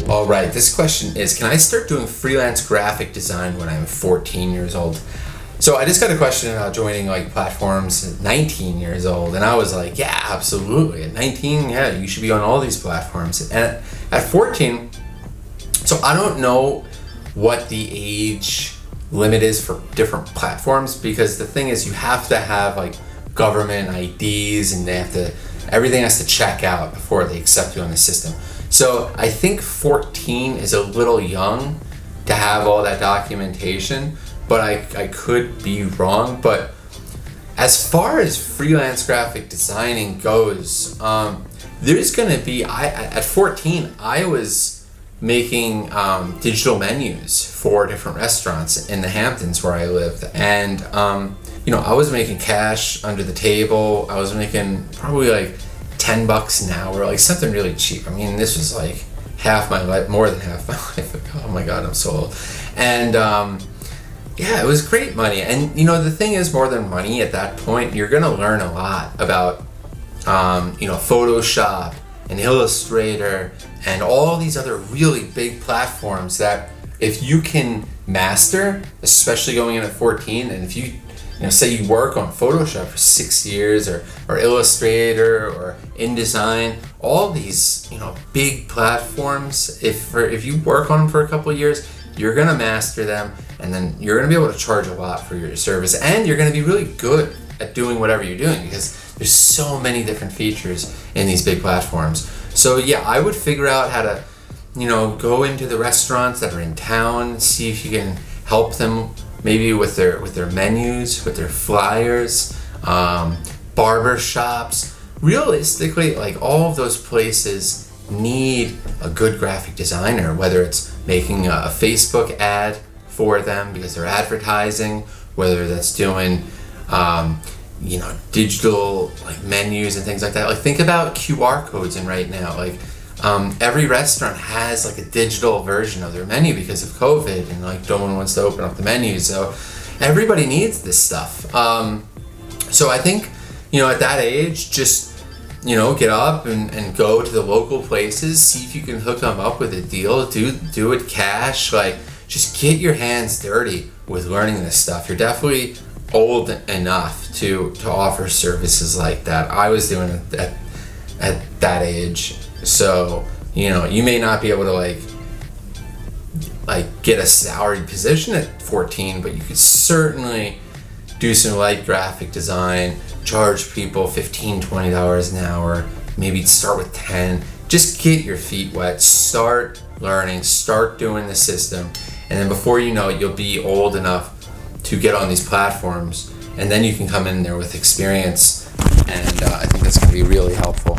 All right, this question is, can I start doing freelance graphic design when I'm 14 years old? So I just got a question about joining like platforms at 19 years old, and I was like, yeah, absolutely. At 19, yeah, you should be on all these platforms. And at 14, so I don't know what the age limit is for different platforms, because the thing is, you have to have like government IDs, and everything has to check out before they accept you on the system. So I think 14 is a little young to have all that documentation, but I could be wrong. But as far as freelance graphic designing goes, there's going to be, at 14, I was making digital menus for different restaurants in the Hamptons where I lived. And, I was making cash under the table. I was making probably like $10 an hour, like something really cheap. I mean, this was like half my life, more than half my life ago. Oh my God, I'm so old. And yeah, it was great money. And the thing is, more than money at that point, you're gonna learn a lot about Photoshop and Illustrator and all these other really big platforms that if you can master, especially going in at 14, and if you say you work on Photoshop for 6 years, or Illustrator or InDesign, all these big platforms, if you work on them for a couple of years, you're gonna master them, and then you're gonna be able to charge a lot for your service, and you're gonna be really good at doing whatever you're doing, because there's so many different features in these big platforms. So yeah, I would figure out how to go into the restaurants that are in town, see if you can help them maybe with their menus, with their flyers, barber shops. Realistically, like, all of those places need a good graphic designer, whether it's making a Facebook ad for them because they're advertising, whether that's doing digital like menus and things like that. Like, think about QR codes in right now. Like, every restaurant has like a digital version of their menu because of COVID, and like no one wants to open up the menu, so everybody needs this stuff. So I think at that age, just get up and go to the local places, see if you can hook them up with a deal, do it cash, like just get your hands dirty with learning this stuff. You're definitely old enough to offer services like that. I was doing it at that age. So, you may not be able to like get a salaried position at 14, but you could certainly do some light graphic design, charge people $15, $20 an hour, maybe start with 10. Just get your feet wet, start learning, start doing the system, and then before you know it, you'll be old enough to get on these platforms, and then you can come in there with experience, and I think that's going to be really helpful.